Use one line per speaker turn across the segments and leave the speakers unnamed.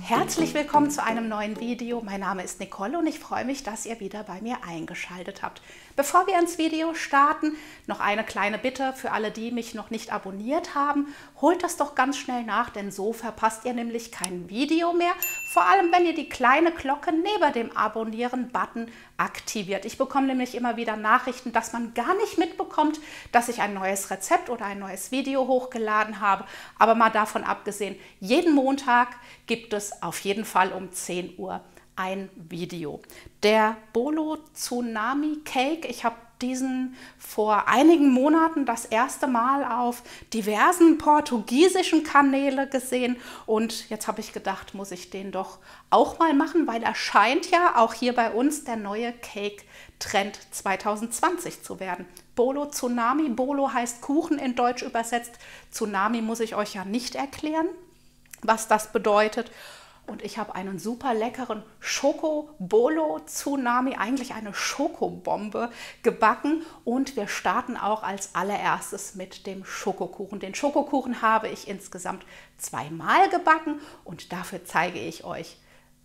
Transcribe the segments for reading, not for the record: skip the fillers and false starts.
Herzlich willkommen zu einem neuen Video. Mein Name ist Nicole und ich freue mich, dass ihr wieder bei mir eingeschaltet habt. Bevor wir ins Video starten, noch eine kleine Bitte für alle, die mich noch nicht abonniert haben. Holt das doch ganz schnell nach, denn so verpasst ihr nämlich kein Video mehr. Vor allem, wenn ihr die kleine Glocke neben dem Abonnieren-Button aktiviert. Ich bekomme nämlich immer wieder Nachrichten, dass man gar nicht mitbekommt, dass ich ein neues Rezept oder ein neues Video hochgeladen habe. Aber mal davon abgesehen, jeden Montag gibt es auf jeden Fall um 10 Uhr ein Video. Der Bolo Tsunami Cake, ich habe diesen vor einigen Monaten das erste Mal auf diversen portugiesischen Kanälen gesehen und jetzt habe ich gedacht, muss ich den doch auch mal machen, weil er scheint ja auch hier bei uns der neue Cake-Trend 2020 zu werden. Bolo Tsunami, Bolo heißt Kuchen in Deutsch übersetzt, Tsunami muss ich euch ja nicht erklären, was das bedeutet. Und ich habe einen super leckeren Schoko-Bolo Tsunami, eigentlich eine Schokobombe, gebacken. Und wir starten auch als allererstes mit dem Schokokuchen. Den Schokokuchen habe ich insgesamt 2-mal gebacken und dafür zeige ich euch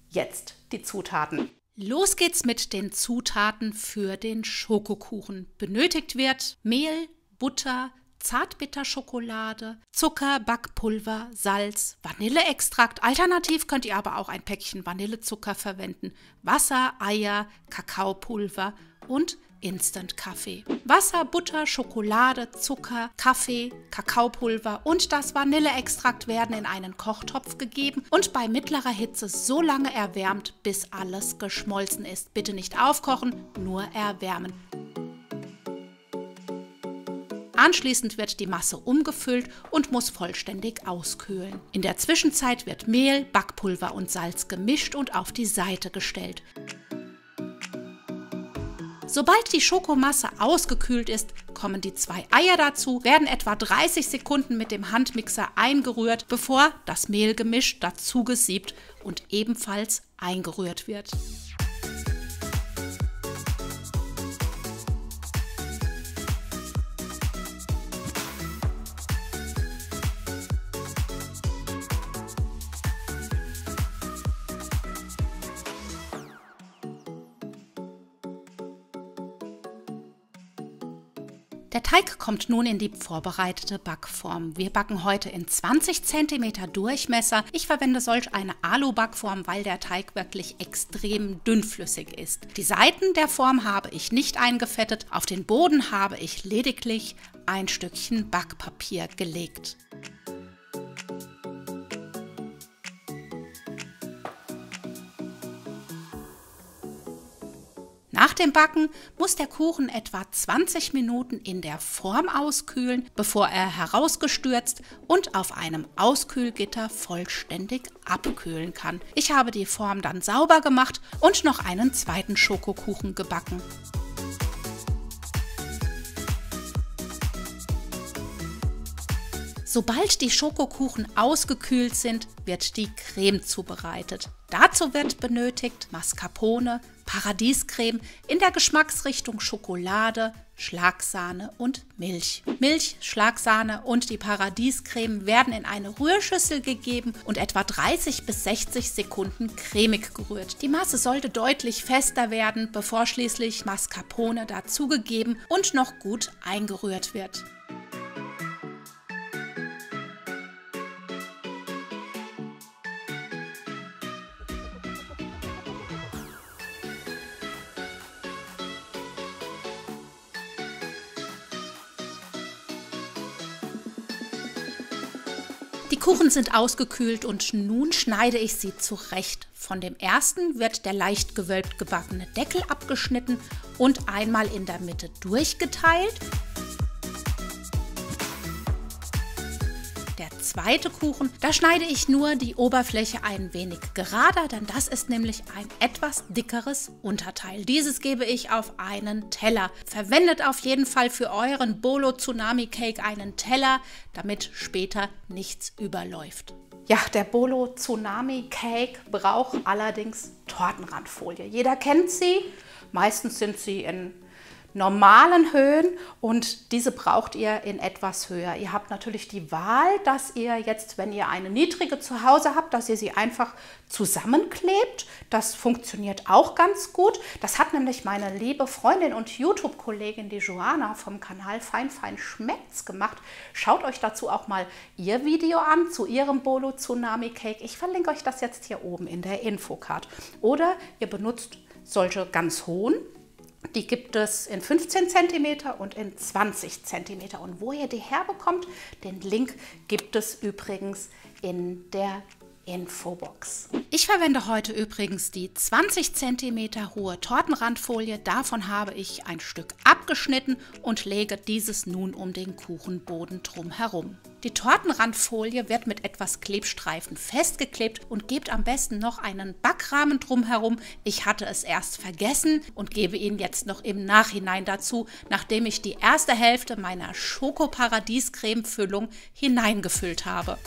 jetzt die Zutaten. Los geht's mit den Zutaten für den Schokokuchen. Benötigt wird Mehl, Butter, Zartbitterschokolade, Zucker, Backpulver, Salz, Vanilleextrakt. Alternativ könnt ihr aber auch ein Päckchen Vanillezucker verwenden, Wasser, Eier, Kakaopulver und Instant-Kaffee. Wasser, Butter, Schokolade, Zucker, Kaffee, Kakaopulver und das Vanilleextrakt werden in einen Kochtopf gegeben und bei mittlerer Hitze so lange erwärmt, bis alles geschmolzen ist. Bitte nicht aufkochen, nur erwärmen. Anschließend wird die Masse umgefüllt und muss vollständig auskühlen. In der Zwischenzeit wird Mehl, Backpulver und Salz gemischt und auf die Seite gestellt. Sobald die Schokomasse ausgekühlt ist, kommen die 2 Eier dazu, werden etwa 30 Sekunden mit dem Handmixer eingerührt, bevor das Mehlgemisch dazu gesiebt und ebenfalls eingerührt wird. Der Teig kommt nun in die vorbereitete Backform. Wir backen heute in 20 cm Durchmesser. Ich verwende solch eine Alu-Backform, weil der Teig wirklich extrem dünnflüssig ist. Die Seiten der Form habe ich nicht eingefettet. Auf den Boden habe ich lediglich ein Stückchen Backpapier gelegt. Nach dem Backen muss der Kuchen etwa 20 Minuten in der Form auskühlen, bevor er herausgestürzt und auf einem Auskühlgitter vollständig abkühlen kann. Ich habe die Form dann sauber gemacht und noch einen zweiten Schokokuchen gebacken. Sobald die Schokokuchen ausgekühlt sind, wird die Creme zubereitet. Dazu wird benötigt Mascarpone, Paradiescreme in der Geschmacksrichtung Schokolade, Schlagsahne und Milch. Milch, Schlagsahne und die Paradiescreme werden in eine Rührschüssel gegeben und etwa 30 bis 60 Sekunden cremig gerührt. Die Masse sollte deutlich fester werden, bevor schließlich Mascarpone dazugegeben und noch gut eingerührt wird. Die Kuchen sind ausgekühlt und nun schneide ich sie zurecht. Von dem ersten wird der leicht gewölbt gebackene Deckel abgeschnitten und einmal in der Mitte durchgeteilt. Der zweite Kuchen, da schneide ich nur die Oberfläche ein wenig gerader, denn das ist nämlich ein etwas dickeres Unterteil. Dieses gebe ich auf einen Teller. Verwendet auf jeden Fall für euren Bolo Tsunami Cake einen Teller, damit später nichts überläuft. Ja, der Bolo Tsunami Cake braucht allerdings Tortenrandfolie. Jeder kennt sie. Meistens sind sie in normalen Höhen und diese braucht ihr in etwas höher. Ihr habt natürlich die Wahl, dass ihr jetzt, wenn ihr eine niedrige zu Hause habt, dass ihr sie einfach zusammenklebt. Das funktioniert auch ganz gut. Das hat nämlich meine liebe Freundin und YouTube-Kollegin, die Joana vom Kanal Fein Fein Schmeckt's gemacht. Schaut euch dazu auch mal ihr Video an zu ihrem Bolo Tsunami Cake. Ich verlinke euch das jetzt hier oben in der Infocard. Oder ihr benutzt solche ganz hohen. Die gibt es in 15 cm und in 20 cm. Und wo ihr die herbekommt, den Link gibt es übrigens in der Infobox. Ich verwende heute übrigens die 20 cm hohe Tortenrandfolie. Davon habe ich ein Stück abgeschnitten und lege dieses nun um den Kuchenboden drum herum. Die Tortenrandfolie wird mit etwas Klebstreifen festgeklebt und gebt am besten noch einen Backrahmen drum herum. Ich hatte es erst vergessen und gebe ihn jetzt noch im Nachhinein dazu, nachdem ich die erste Hälfte meiner Schokoparadiescreme-Füllung hineingefüllt habe.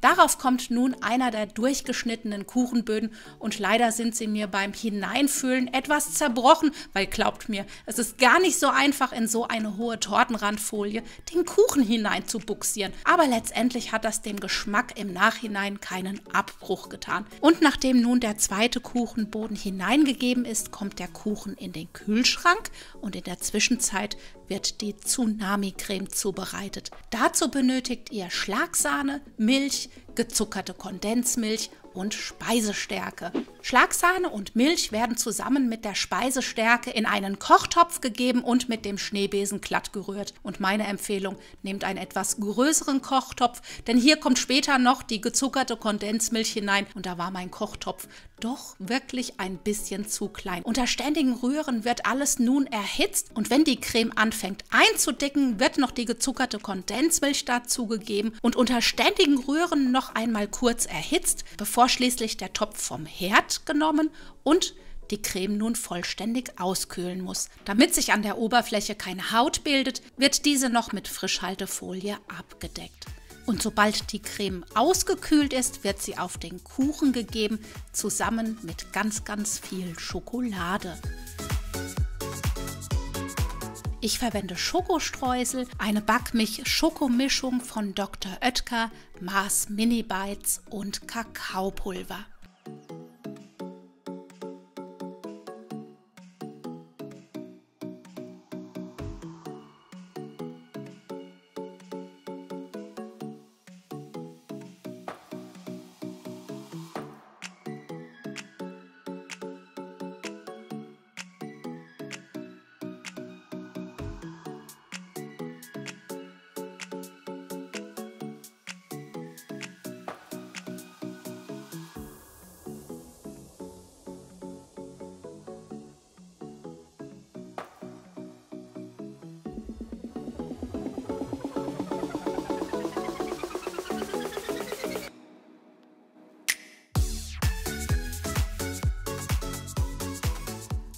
Darauf kommt nun einer der durchgeschnittenen Kuchenböden und leider sind sie mir beim Hineinfüllen etwas zerbrochen, weil glaubt mir, es ist gar nicht so einfach, in so eine hohe Tortenrandfolie den Kuchen hinein zu buxieren. Aber letztendlich hat das dem Geschmack im Nachhinein keinen Abbruch getan. Und nachdem nun der zweite Kuchenboden hineingegeben ist, kommt der Kuchen in den Kühlschrank und in der Zwischenzeit wird die Tsunami-Creme zubereitet. Dazu benötigt ihr Schlagsahne, Milch, gezuckerte Kondensmilch und Speisestärke. Schlagsahne und Milch werden zusammen mit der Speisestärke in einen Kochtopf gegeben und mit dem Schneebesen glatt gerührt. Und meine Empfehlung, nehmt einen etwas größeren Kochtopf, denn hier kommt später noch die gezuckerte Kondensmilch hinein und da war mein Kochtopf doch wirklich ein bisschen zu klein. Unter ständigem Rühren wird alles nun erhitzt und wenn die Creme anfängt einzudicken, wird noch die gezuckerte Kondensmilch dazugegeben und unter ständigem Rühren noch einmal kurz erhitzt, bevor schließlich der Topf vom Herd genommen und die Creme nun vollständig auskühlen muss. Damit sich an der Oberfläche keine Haut bildet, wird diese noch mit Frischhaltefolie abgedeckt. Und sobald die Creme ausgekühlt ist, wird sie auf den Kuchen gegeben, zusammen mit ganz, ganz viel Schokolade. Ich verwende Schokostreusel, eine Backmilch-Schokomischung von Dr. Oetker, Mars Mini Bites und Kakaopulver.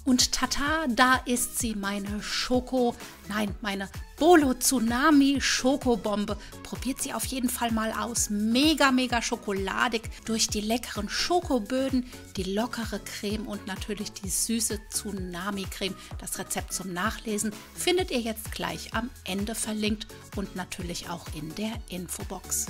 Und tata, da ist sie, meine meine Bolo Tsunami Schokobombe. Probiert sie auf jeden Fall mal aus. Mega, mega schokoladig. Durch die leckeren Schokoböden, die lockere Creme und natürlich die süße Tsunami-Creme. Das Rezept zum Nachlesen findet ihr jetzt gleich am Ende verlinkt und natürlich auch in der Infobox.